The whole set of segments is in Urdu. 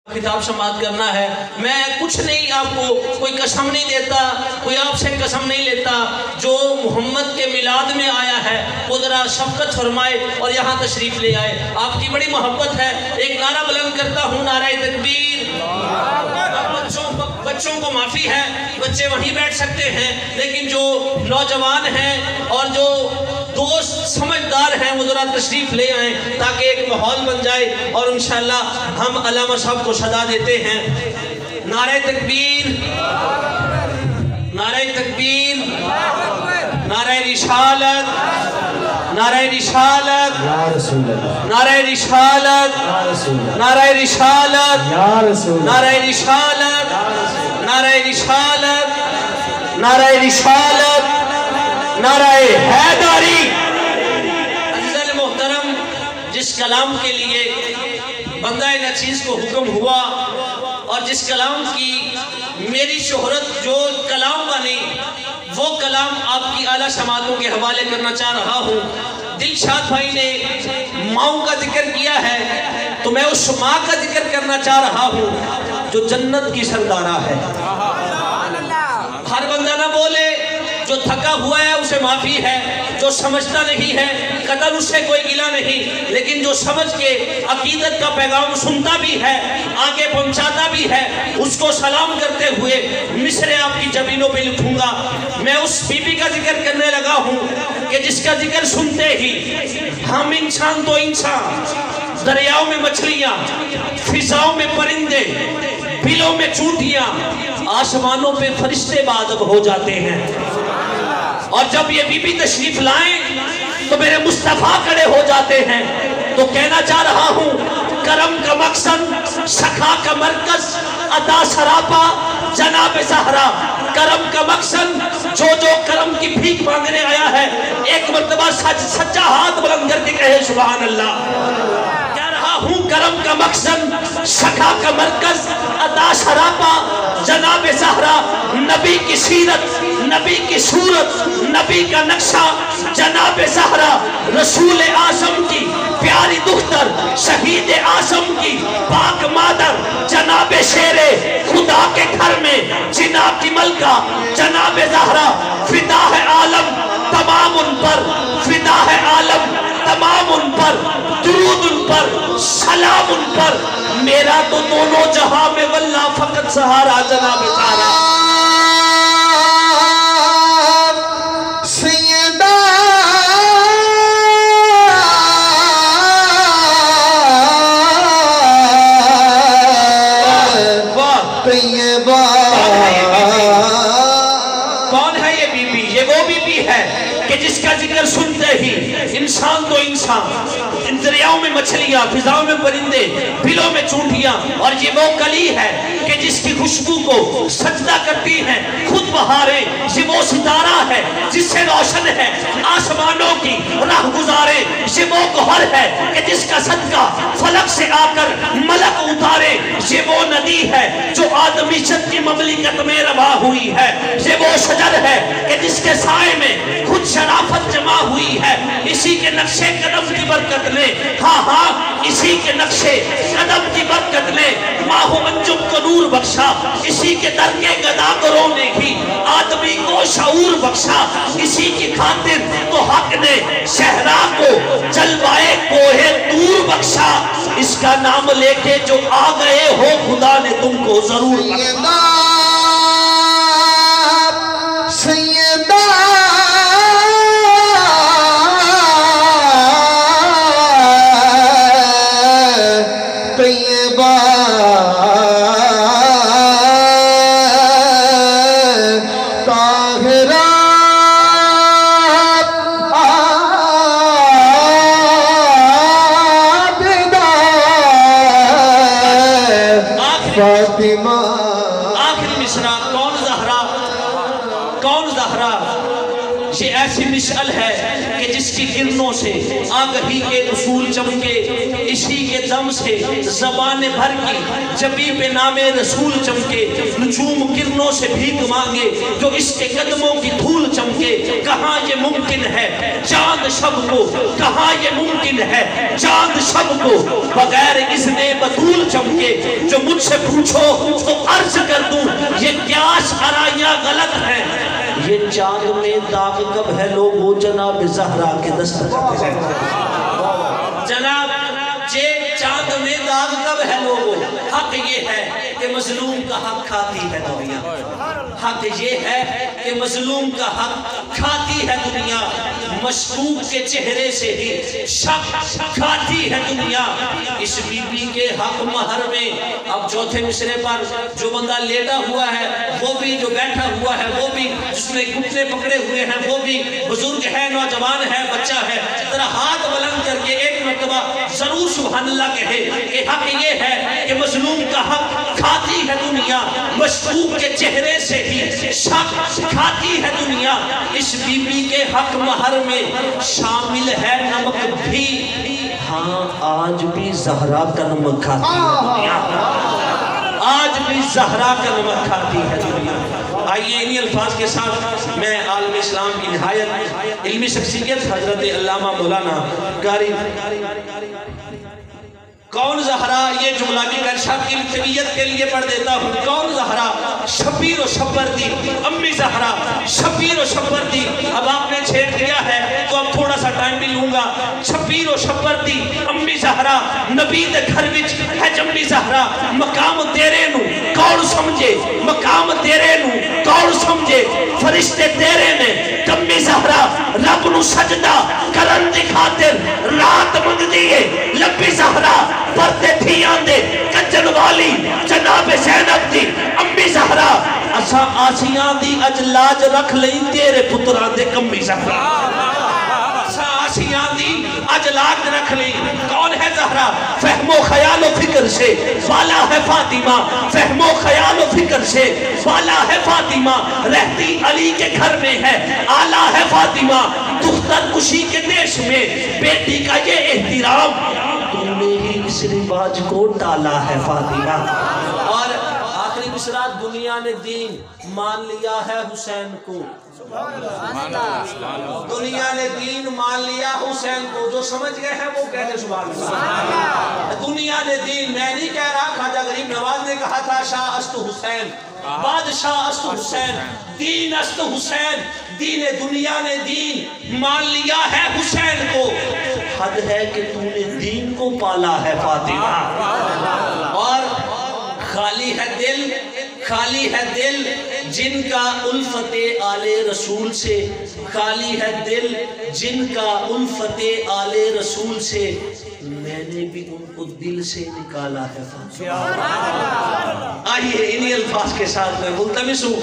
خطاب سماعت کرنا ہے. میں کچھ نہیں آپ کو کوئی قسم نہیں دیتا, کوئی آپ سے قسم نہیں لیتا. جو محمد کے میلاد میں آیا ہے وہ ذرا شفقت فرمائے اور یہاں تشریف لے آئے. آپ کی بڑی محبت ہے. ایک نعرہ بلند کرتا ہوں, نعرہ تکبیر. بچوں کو معافی ہے, بچے وہیں بیٹھ سکتے ہیں, لیکن جو نوجوان ہیں اور جو دوست سمجھدار ہیں وہ ذرا تشریف لے آئیں تاکہ ایک ماحول بن جائے اور انشاءاللہ ہم علامہ صاحب کو صدا دیتے ہیں. نعرہ تکبیر, نعرہ تکبیر, نعرہ رسالت, نعرہ رسالت, نعرہ رسالت, نعرہ رسالت, نعرہ رسالت, نعرہ رسالت, نعرہ رسالت, نعرہ حیدری. عزیز محترم, جس کلام کے لیے بندہ نچیز کو حکم ہوا اور جس کلام کی میری شہرت جو کلام بنی, وہ کلام آپ کی اعلیٰ سماعتوں کے حوالے کرنا چاہ رہا ہوں. دلشاد بھائی نے ماؤں کا ذکر کیا ہے تو میں اس ماں کا ذکر کرنا چاہ رہا ہوں جو جنت کی سردارہ ہے. ہر بندہ نہ بولے, جو تھکا ہوا ہے اسے معافی ہے, جو سمجھتا نہیں ہے قدر اس سے کوئی گلہ نہیں, لیکن جو سمجھ کے عقیدت کا پیغام سنتا بھی ہے, آگے پہنچاتا بھی ہے, اس کو سلام کرتے ہوئے مصرے آپ کی جبینوں پہ لکھوں گا. میں اس بی بی کا ذکر کرنے لگا ہوں کہ جس کا ذکر سنتے ہی ہم انسان تو انسان, دریاؤں میں مچھلیاں, فضاؤں میں پرندے, بلوں میں چونٹیاں, آسمانوں پہ فرشتے بادب ہو جاتے ہیں. اور جب یہ بی بی تشریف لائیں تو میرے مصطفیٰ کھڑے ہو جاتے ہیں. تو کہنا چاہ رہا ہوں, کرم کا مقصد, سخا کا مرکز, عطا سراپا جناب زہرا. کرم کا مقصد, جو کرم کی بھیک مانگنے آیا ہے ایک مرتبہ سچا ہاتھ بلند کر کے کہے سبحان اللہ. ہوں کرم کا مقصد, سخا کا مرکز, عطا سراپا جناب زہرا. نبی کی سیرت, نبی کی صورت, نبی کا نقشہ جناب زہرا. رسول اعظم کی پیاری دختر, شہید اعظم کی پاک مادر, جناب شیر خدا کے گھر میں جنا کی ملکہ جناب زہرا. فدا ہے عالم تمام ان پر, فدا ہے عالم تمام ان پر, درود ان پر, سلام ان پر. میرا تو دونوں جہاں میں واللہ فقط سہارا جناب زہرا. کون ہے یہ بی بی؟ یہ وہ بی بی ہے کہ جس کا ذکر سنتے ہی انسان تو انسان, دریاؤں میں مچھلیاں, فضاؤں میں پرندے, بلوں میں چونٹیاں. اور یہ وہ کلی ہے کہ جس کی خوشبو کو سجدہ کرتی ہیں خود بہاریں. یہ وہ ستارہ ہے جس سے روشن ہے آسمانوں کی راہ گزارے. یہ وہ گوہر ہے کہ جس کا صدقہ فلک سے آ کر ملک اتارے. یہ وہ ندی ہے جو آدمیشت کی مملکت میں روا ہوئی ہے. یہ وہ شجر ہے کہ جس کے سائے میں خود شرافت جمع ہوئی ہے. اسی کے نقشے قدم کی برکت لے, ہاں ہاں اسی کے نقشے قدم کی برکت لے. ماہ انجم کو نور بخشا, اسی کے در کے گداگروں نے ہی آدمی کو شعور بخشا. اسی کی خاطر تو حق نے صحرا کو جلوائے کوہ طور بخشا. اس کا نام لے کے جو آ گئے ہو خدا نے تم کو ضرور بخشا. یہ ایسی مشعل ہے کہ جس کی کرنوں سے آگہی کے اصول چمکے، اسی کے دم سے زبان بھر کی جبی پہ نام رسول چمکے، نجوم کرنوں سے بھیک مانگے جو اس کے قدموں کی دھول چمکے۔ کہاں یہ ممکن ہے چاند شب کو، کہاں یہ ممکن ہے چاند شب کو بغیر اذن بطول چمکے۔ جو مجھ سے پوچھو تو عرض کر دوں یہ قیاس آرائیاں غلط ہیں۔ یہ چاند میں داغ کب ہے لوگو جناب زہرا کے دستخط ہے۔ جناب یہ چاند میں داغ کب ہے لوگو، حق یہ ہے کہ مظلوم کا حق کھاتی ہے دنیا، حق یہ ہے کہ مظلوم کا حق کھاتی ہے دنیا، مشکوک کے چہرے سے ہی شک کھاتی ہے دنیا۔ اس بی بی کے حق مہر میں اب چوتھے مصرے پر جو بندہ لیٹا ہوا ہے وہ بھی، جو بیٹھا ہوا ہے وہ بھی، جس نے گھٹنے پکڑے ہوئے ہیں وہ بھی، بزرگ ہے، نوجوان ہے، بچہ ہے، ذرا ہاتھ بلند کر کے ایک مرتبہ ضرور سبحان اللہ کہے کہ حق یہ ہے کہ مظلوم کا حق کھاتی ہے دنیا، مشکوک کے چہرے سے ہی شک کھاتی ہے دنیا۔ اس بی بی کے حق مہر میں شامل ہے نمک بھی، ہاں آج بھی زہرا کا نمک کھاتی ہے دنیا، آج بھی زہرا کا نمک کھاتی ہے دنیا۔ آئیے انہی الفاظ کے ساتھ میں عالم اسلام کی نہایت علمی شخصیت حضرت علامہ مولانا قاری کون زہرا، یہ جملہ بھی گرشاد کی طبیعت کے لیے پڑھ دیتا ہوں۔ کون زہرا، شبیر و شبر دی، امی زہرا شبیر و شبر دی۔ اب آپ نے چھیڑ دیا ہے تو اب تھوڑا سا ٹائم بھی لوں گا۔ شبیر و شبر دی امی زہرا، نبی دے گھر وچ ہے جمی زہرا، مقام تیرے نو کون سمجھے، مقام تیرے نو کون سمجھے، فرشتے تیرے نے کمی زہرا رب نو سجدہ کرن دی خاطر رات منگ دیئے، لبی زہرا پردے تھی آندے کجن والی جناب زینب دی امی زہرا، اسا آسیاں دی اجلاج رکھ لئی تیرے پتران دے کمی زہرا، اسا آسیاں دی اجلاج رکھ لئی۔ کون ہے زہرا، فہم و خیال و فکر سے والا ہے فاطمہ، فہم و خیال و فکر سے والا ہے فاطمہ، رہتی علی کے گھر میں ہے آلہ ہے فاطمہ، دختر کشی کے دیش میں بیٹی کا یہ احترام، تم نے ہی اس رواج کو ڈالا ہے فاطمہ۔ اور آخری مصرع، دنیا نے دین مان لیا ہے حسین کو، دنیا نے دین مان لیا حسین کو، جو سمجھ گئے ہیں وہ کہتے سبحان اللہ۔ دنیا نے دین، میں نہیں کہہ رہا، خواجہ غریب نواز نے کہا تھا شاہ است حسین، بادشاہ است حسین، دین است حسین، دین دنیا نے دین مان لیا ہے حسین کو، حد ہے کہ تو نے دین کو پالا ہے فاطمہ۔ اور خالی ہے دل، خالی ہے دل جن کا الفت آل رسول سے، خالی ہے دل جن کا الفت آل رسول سے، میں نے بھی ان کو دل سے نکالا ہے فاطمہ۔ آئیے انہی الفاظ کے ساتھ میں ملتمس ہوں،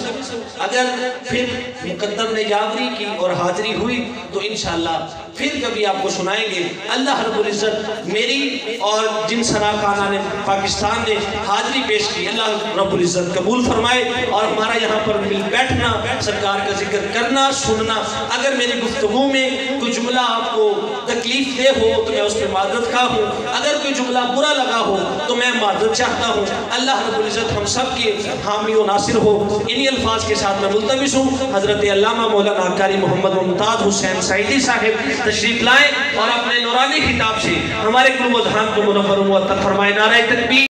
اگر پھر مقدم نے یاوری کی اور حاضری ہوئی تو انشاءاللہ پھر کبھی آپ کو سنائیں گے۔ اللہ رب العزت میری اور جن سراکانہ نے پاکستان نے حاضری پیش کی، اللہ رب العزت قبول فرمائے، اور ہمارا یہاں پر مل بیٹھنا، سرکار کا ذکر کرنا، سننا، اگر میری گفتگو میں کوئی جملہ آپ کو تکلیف دے ہو تو میں اس پہ معذرت خواہ ہوں، اگر کوئی جملہ برا لگا ہو تو میں معذرت چاہتا ہوں۔ اللہ رب العزت ہم سب کے حامی و ناصر ہو۔ انہی الفاظ کے ساتھ میں ملتمس ہوں، حضرت علامہ مولانا قاری محمد ممتاز حسین سعیدی صاحب تشریف لائیں اور اپنے نورانی خطاب سے ہمارے قلوب و ذہان کو منور و معطر فرمائیں۔ نعرہ تکبیر۔